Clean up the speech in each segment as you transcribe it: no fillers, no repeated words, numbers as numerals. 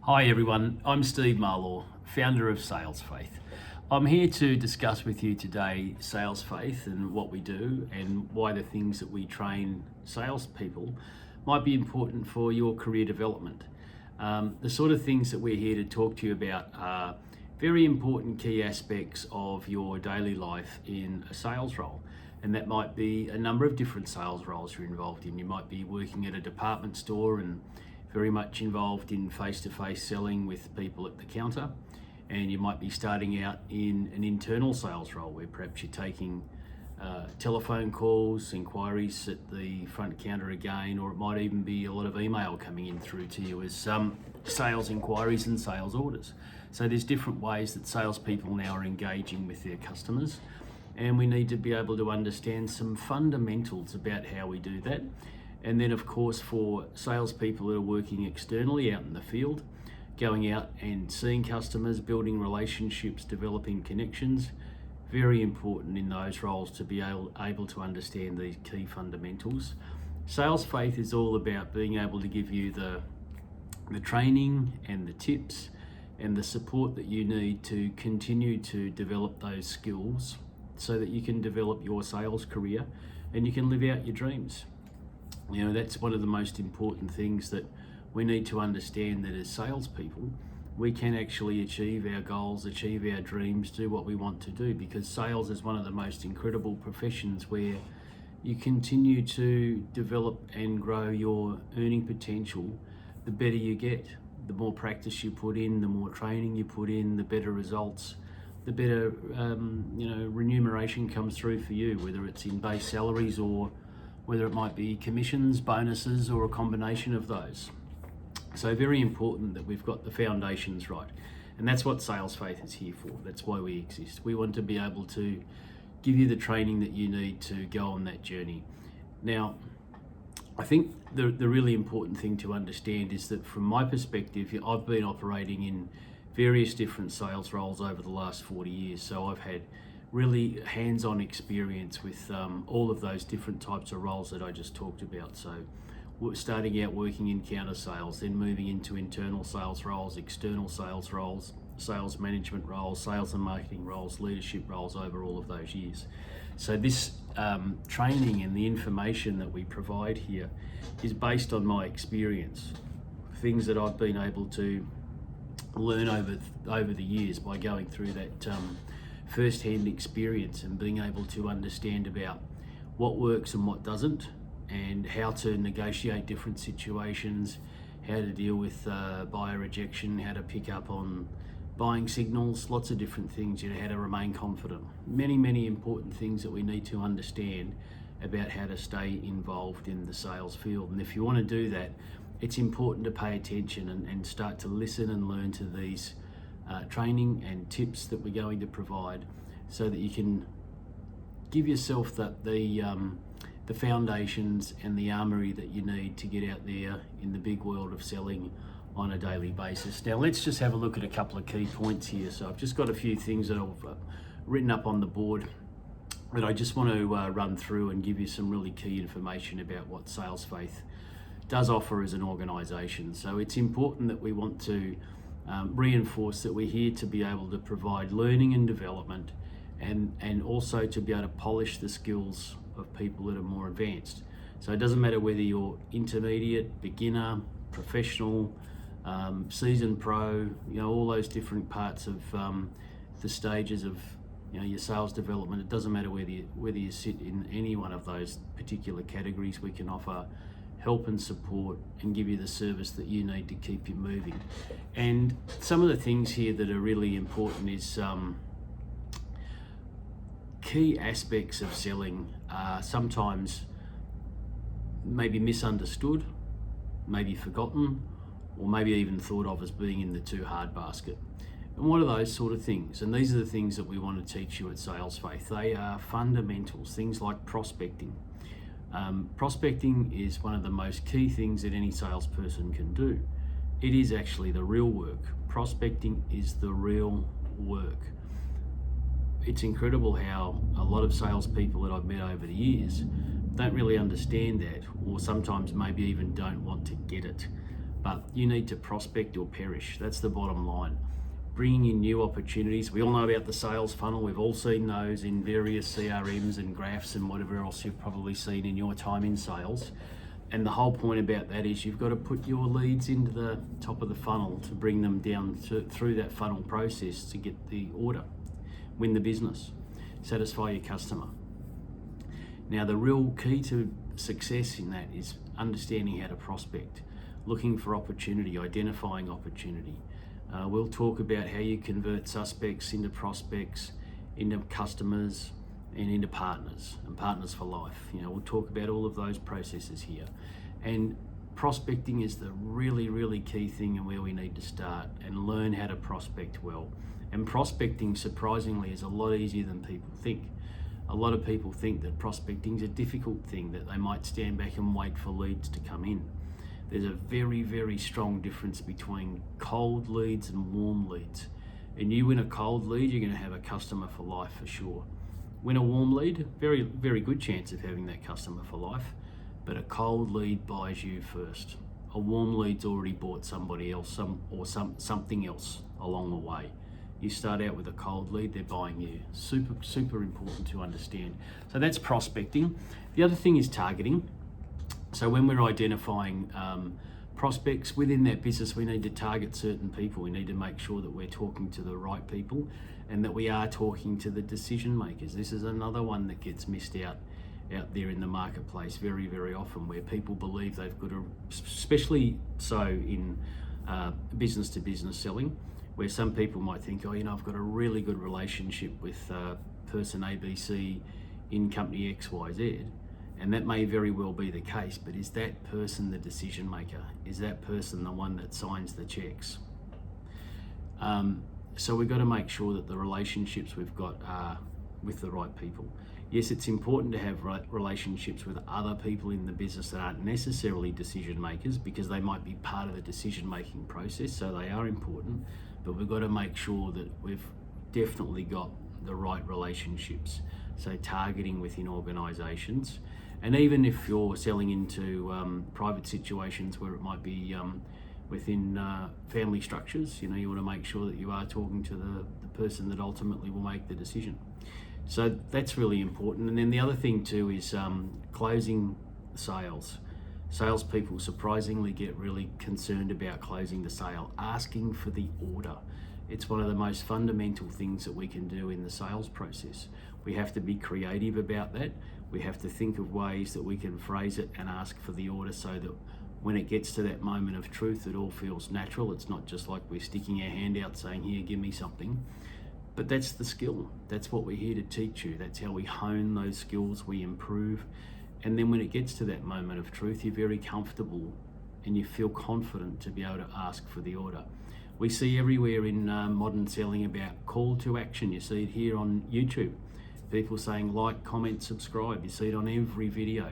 Hi everyone, I'm Steve Marlaw, founder of SalesFaith. I'm here to discuss with you today SalesFaith and what we do and why the things that we train salespeople might be important for your career development. The sort of things that we're here to talk to you about are very important key aspects of your daily life in a sales role. And that might be a number of different sales roles you're involved in. You might be working at a department store and very much involved in face-to-face selling with people at the counter, and you might be starting out in an internal sales role where perhaps you're taking telephone calls, inquiries at the front counter again, or it might even be a lot of email coming in through to you as sales inquiries and sales orders. So there's different ways that salespeople now are engaging with their customers, and we need to be able to understand some fundamentals about how we do that. And then of course for salespeople that are working externally out in the field, going out and seeing customers, building relationships, developing connections, very important in those roles to be able to understand these key fundamentals. SalesFaith is all about being able to give you the training and the tips and the support that you need to continue to develop those skills so that you can develop your sales career and you can live out your dreams. You know, that's one of the most important things that we need to understand, that as salespeople, we can actually achieve our goals, achieve our dreams, do what we want to do, because sales is one of the most incredible professions where you continue to develop and grow your earning potential. The better you get, the more practice you put in, the more training you put in, the better results, the better remuneration comes through for you, whether it's in base salaries or whether it might be commissions, bonuses, or a combination of those. So very important that we've got the foundations right. And that's what SalesFaith is here for. That's why we exist. We want to be able to give you the training that you need to go on that journey. Now, I think the really important thing to understand is that from my perspective, I've been operating in various different sales roles over the last 40 years. So I've had really hands-on experience with all of those different types of roles that I just talked about. So starting out working in counter sales, then moving into internal sales roles, external sales roles, sales management roles, sales and marketing roles, leadership roles over all of those years. So this training and the information that we provide here is based on my experience, things that I've been able to learn over the years by going through that first-hand experience and being able to understand about what works and what doesn't, and how to negotiate different situations, how to deal with buyer rejection, how to pick up on buying signals, lots of different things, how to remain confident. Many important things that we need to understand about how to stay involved in the sales field. And if you want to do that, it's important to pay attention and start to listen and learn to these training and tips that we're going to provide, so that you can give yourself the foundations and the armory that you need to get out there in the big world of selling on a daily basis. Now let's just have a look at a couple of key points here. So I've just got a few things that I've written up on the board that I just want to run through and give you some really key information about what SalesFaith does offer as an organisation. So it's important that we want to reinforce that we're here to be able to provide learning and development, and also to be able to polish the skills of people that are more advanced. So it doesn't matter whether you're intermediate, beginner, professional, seasoned pro, all those different parts of the stages of your sales development. It doesn't matter whether you sit in any one of those particular categories. We can offer help and support and give you the service that you need to keep you moving. And some of the things here that are really important is key aspects of selling are sometimes maybe misunderstood, maybe forgotten, or maybe even thought of as being in the too hard basket. And what are those sort of things? And these are the things that we want to teach you at SalesFaith. They are fundamentals, things like prospecting. Prospecting is one of the most key things that any salesperson can do. It is actually the real work. Prospecting is the real work. It's incredible how a lot of salespeople that I've met over the years don't really understand that, or sometimes maybe even don't want to get it. but you need to prospect or perish. That's the bottom line. Bringing in new opportunities. We all know about the sales funnel. We've all seen those in various CRMs and graphs and whatever else you've probably seen in your time in sales. And the whole point about that is you've got to put your leads into the top of the funnel to bring them down through that funnel process to get the order, win the business, satisfy your customer. Now, the real key to success in that is understanding how to prospect, looking for opportunity, identifying opportunity. We'll talk about how you convert suspects into prospects, into customers, and into partners, and partners for life. We'll talk about all of those processes here. And prospecting is the really, really key thing and where we need to start and learn how to prospect well. And prospecting, surprisingly, is a lot easier than people think. A lot of people think that prospecting is a difficult thing, that they might stand back and wait for leads to come in. There's a very, very strong difference between cold leads and warm leads. And you win a cold lead, you're going to have a customer for life for sure. Win a warm lead, very, very good chance of having that customer for life, but a cold lead buys you first. A warm lead's already bought somebody else, something else along the way. You start out with a cold lead, they're buying you. Super, super important to understand. So that's prospecting. The other thing is targeting. So when we're identifying prospects within that business, we need to target certain people. We need to make sure that we're talking to the right people and that we are talking to the decision makers. This is another one that gets missed out there in the marketplace very, very often, where people believe they've got especially so in business to business selling, where some people might think, I've got a really good relationship with person ABC in company XYZ. And that may very well be the case, but is that person the decision maker? Is that person the one that signs the checks? So we've got to make sure that the relationships we've got are with the right people. Yes, it's important to have relationships with other people in the business that aren't necessarily decision makers, because they might be part of the decision making process, so they are important, but we've got to make sure that we've definitely got the right relationships. So targeting within organisations. And even if you're selling into private situations where it might be within family structures, you want to make sure that you are talking to the person that ultimately will make the decision. So that's really important. And then the other thing too is closing sales. Salespeople surprisingly get really concerned about closing the sale, asking for the order. It's one of the most fundamental things that we can do in the sales process. We have to be creative about that. We have to think of ways that we can phrase it and ask for the order so that when it gets to that moment of truth, it all feels natural. It's not just like we're sticking our hand out saying, here, give me something. But that's the skill. That's what we're here to teach you. That's how we hone those skills, we improve. And then when it gets to that moment of truth, you're very comfortable and you feel confident to be able to ask for the order. We see everywhere in modern selling about call to action. You see it here on YouTube. People saying like, comment, subscribe. You see it on every video.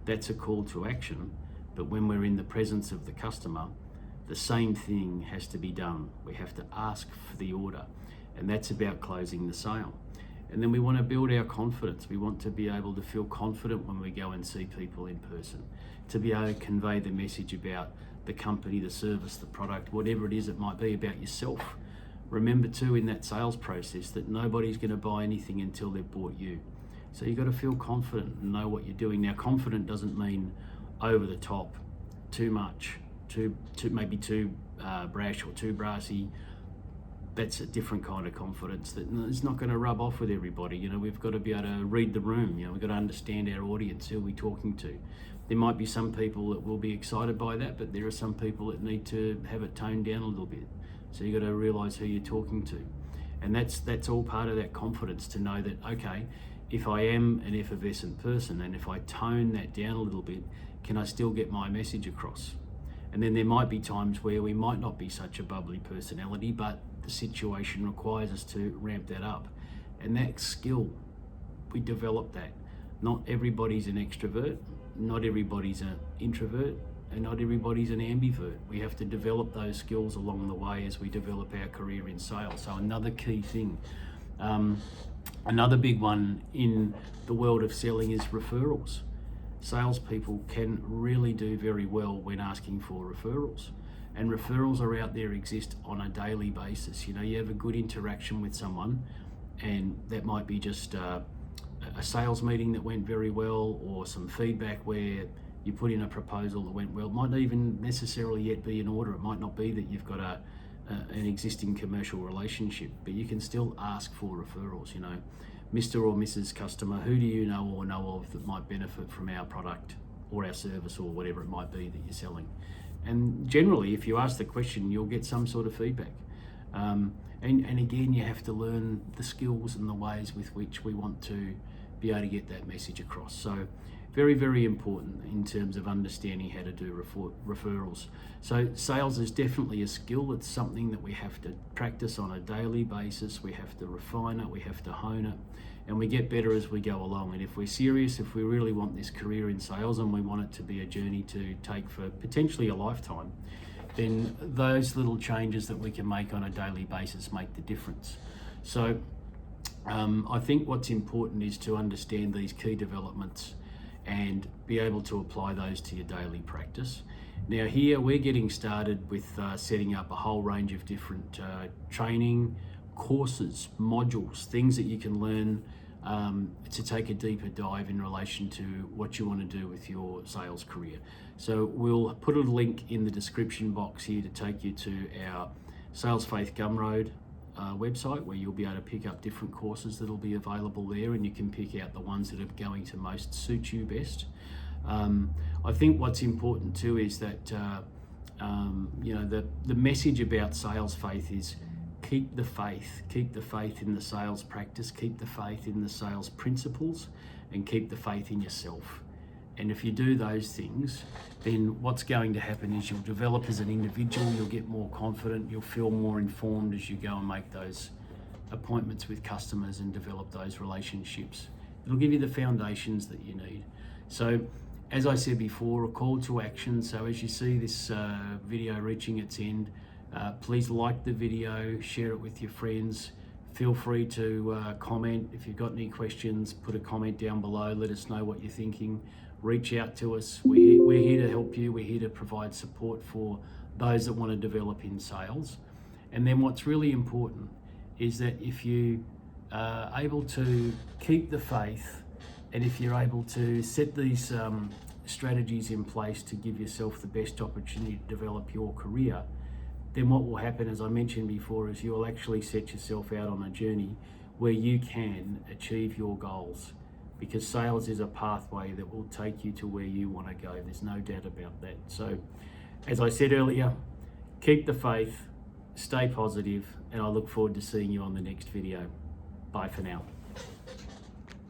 That's a call to action. But when we're in the presence of the customer, the same thing has to be done. We have to ask for the order. And that's about closing the sale. And then we want to build our confidence. We want to be able to feel confident when we go and see people in person, to be able to convey the message about the company, the service, the product, whatever it is it might be about yourself. Remember too, in that sales process, that nobody's going to buy anything until they've bought you. So you've got to feel confident and know what you're doing. Now, confident doesn't mean over the top, too much, maybe too brash or too brassy. That's a different kind of confidence that is not going to rub off with everybody. We've got to be able to read the room. We've got to understand our audience, who we're talking to. There might be some people that will be excited by that, but there are some people that need to have it toned down a little bit. So you've got to realise who you're talking to. And that's all part of that confidence, to know that, okay, if I am an effervescent person and if I tone that down a little bit, can I still get my message across? And then there might be times where we might not be such a bubbly personality, but the situation requires us to ramp that up. And that skill, we develop that. Not everybody's an extrovert, not everybody's an introvert, and not everybody's an ambivert. We have to develop those skills along the way as we develop our career in sales. So another key thing. Another big one in the world of selling is referrals. Salespeople can really do very well when asking for referrals. and referrals are out there, exist on a daily basis. You know, you have a good interaction with someone, and that might be just a sales meeting that went very well, or some feedback where you put in a proposal that went well. It might not even necessarily yet be an order. It might not be that you've got an existing commercial relationship, but you can still ask for referrals. You know, Mr. or Mrs. Customer, who do you know or know of that might benefit from our product or our service or whatever it might be that you're selling? And generally, if you ask the question, you'll get some sort of feedback. And again, you have to learn the skills and the ways with which we want to be able to get that message across. So very, very important in terms of understanding how to do referrals. So sales is definitely a skill. It's something that we have to practice on a daily basis. We have to refine it, we have to hone it, and we get better as we go along. And if we're serious, if we really want this career in sales and we want it to be a journey to take for potentially a lifetime, then those little changes that we can make on a daily basis make the difference. So I think what's important is to understand these key developments and be able to apply those to your daily practice. Now here we're getting started with setting up a whole range of different training courses, modules, things that you can learn to take a deeper dive in relation to what you want to do with your sales career. So we'll put a link in the description box here to take you to our SalesFaith Gumroad website, where you'll be able to pick up different courses that'll be available there, and you can pick out the ones that are going to most suit you best. I think what's important too is that you know, the message about SalesFaith is keep the faith in the sales practice, keep the faith in the sales principles, and keep the faith in yourself. And if you do those things, then what's going to happen is you'll develop as an individual, you'll get more confident, you'll feel more informed as you go and make those appointments with customers and develop those relationships. It'll give you the foundations that you need. So, as I said before, a call to action. So as you see this video reaching its end, please like the video, share it with your friends. Feel free to comment. If you've got any questions, put a comment down below. Let us know what you're thinking. Reach out to us. We're here to help you. We're here to provide support for those that want to develop in sales. And then what's really important is that if you are able to keep the faith, and if you're able to set these strategies in place to give yourself the best opportunity to develop your career, then what will happen, as I mentioned before, is you'll actually set yourself out on a journey where you can achieve your goals, because sales is a pathway that will take you to where you want to go. There's no doubt about that. So, as I said earlier, keep the faith, stay positive, and I look forward to seeing you on the next video. Bye for now.